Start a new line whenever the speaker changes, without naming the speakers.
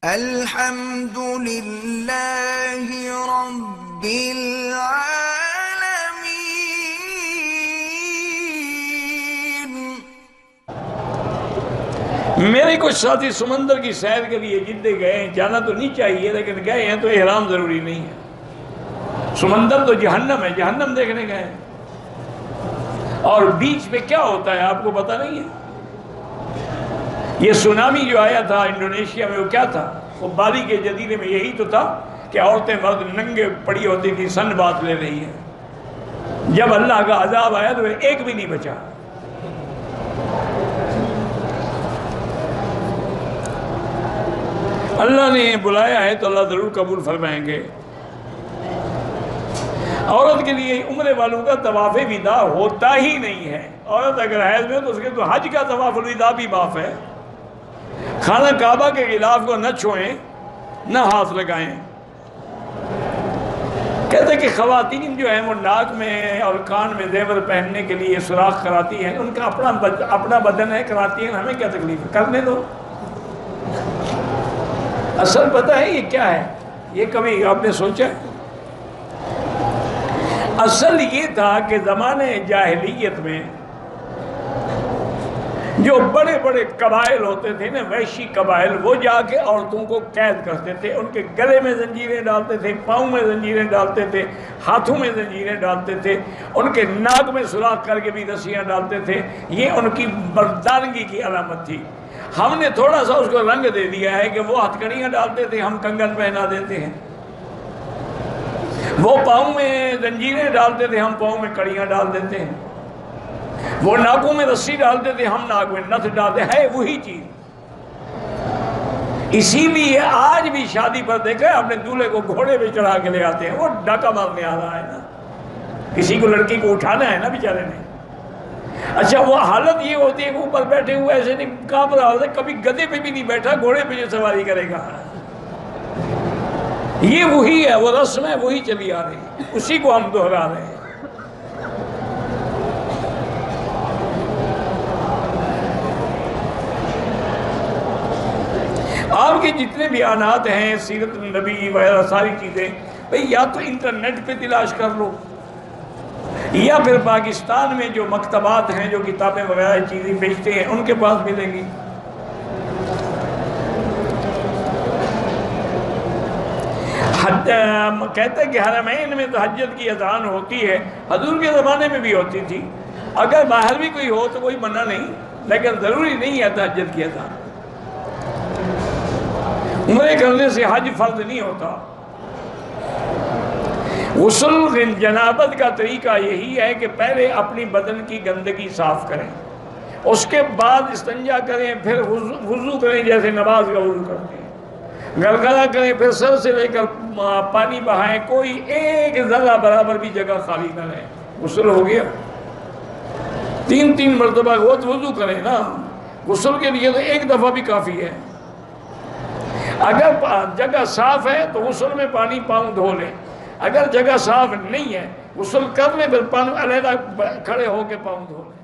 الحمد لله رب العالمين۔
میرے کچھ ساتھی سمندر کی سیر کے لیے جدے گئے ہیں، جانا تو نہیں چاہیے لیکن گئے ہیں تو احرام ضروری نہیں ہے۔ سمندر تو جہنم ہے، جہنم دیکھنے گئے ہیں۔ اور بیچ پہ کیا ہوتا ہے آپ کو پتہ نہیں ہے؟ یہ سونامی جو آیا تھا انڈونیشیا میں، وہ کیا تھا؟ وہ بالی کے جزیرے میں یہی تو تھا کہ عورتیں مرد ننگے پڑی ہوتی تھی، سن بات لے رہی ہیں۔ جب اللہ کا عذاب آیا تو ایک بھی نہیں بچا۔ اللہ نے بلایا ہے تو اللہ ضرور قبول فرمائیں گے۔ عورت کے لیے عمرے والوں کا طواف وداع ہوتا ہی نہیں ہے۔ عورت اگر حیض میں تو اس کے تو حج کا طواف الوداع بھی معاف ہے۔ خانہ کعبہ کے غلاف کو نہ چھوئیں، نہ ہاتھ لگائیں۔ کہتے ہیں کہ خواتین جو ہیں وہ ناک میں اور کان میں زیور پہننے کے لیے سوراخ کراتی ہیں، ان کا اپنا بدن ہے، کراتی ہیں، ہمیں کیا تکلیف ہے، کرنے دو۔ اصل پتہ ہے یہ کیا ہے؟ یہ کبھی آپ نے سوچا ہے؟ اصل یہ تھا کہ زمانے جاہلیت میں جو بڑے بڑے قبائل ہوتے تھے نا، وحشی قبائل، وہ جا کے عورتوں کو قید کرتے تھے، ان کے گلے میں زنجیریں ڈالتے تھے، پاؤں میں زنجیریں ڈالتے تھے، ہاتھوں میں زنجیریں ڈالتے تھے، ان کے ناک میں سوراخ کر کے بھی رسیاں ڈالتے تھے۔ یہ ان کی مردانگی کی علامت تھی۔ ہم نے تھوڑا سا اس کو رنگ دے دیا ہے کہ وہ ہتھ کڑیاں ڈالتے تھے، ہم کنگن پہنا دیتے ہیں۔ وہ پاؤں میں زنجیریں ڈالتے تھے، ہم پاؤں میں کڑیاں ڈال دیتے ہیں۔ وہ ناکوں میں رسی ڈالتے تھے، ہم ناک میں نتھ ڈالتے ہیں، وہی چیز۔ اسی لیے آج بھی شادی پر دیکھا ہے، اپنے دولہے کو گھوڑے پہ چڑھا کے لے آتے ہیں، وہ ڈاکہ مارنے آ رہا ہے نا، کسی کو لڑکی کو اٹھانا ہے نا بیچارے نے۔ اچھا وہ حالت یہ ہوتی ہے کہ اوپر بیٹھے ہوئے ایسے نہیں کانپ رہا ہوتا، کبھی گدھے پہ بھی نہیں بیٹھا، گھوڑے پہ جو سواری کرے گا۔ یہ وہی ہے، وہ رسم ہے، وہی چلی آ رہی ہے، اسی کو ہم دہرا رہے ہیں۔ آپ کے جتنے بیانات ہیں سیرت النبی وغیرہ ساری چیزیں، بھئی یا تو انٹرنیٹ پہ تلاش کر لو، یا پھر پاکستان میں جو مکتبات ہیں جو کتابیں وغیرہ چیزیں بیچتے ہیں ان کے پاس ملیں گی۔ کہتے ہیں کہ حرمین میں تہجد کی اذان ہوتی ہے، حضور کے زمانے میں بھی ہوتی تھی۔ اگر باہر بھی کوئی ہو تو کوئی منع نہیں، لیکن ضروری نہیں ہے تہجد کی اذان۔ عمرے کرنے سے حج فرض نہیں ہوتا۔ غسل جنابت کا طریقہ یہی ہے کہ پہلے اپنی بدن کی گندگی صاف کریں، اس کے بعد استنجا کریں، پھر وضو کریں جیسے نماز کا وضو کرتے ہیں، گلگلہ کریں، پھر سر سے لے کر پانی بہائیں، کوئی ایک ذرہ برابر بھی جگہ خالی نہ رہے۔ غسل ہو گیا، 3 مرتبہ وضو کریں نا، غسل کے لیے تو ایک دفعہ بھی کافی ہے۔ اگر جگہ صاف ہے تو غسل میں پانی پاؤں دھو لیں، اگر جگہ صاف نہیں ہے غسل کر لیں، پھر پانی علیحدہ کھڑے ہو کے پاؤں دھو لیں۔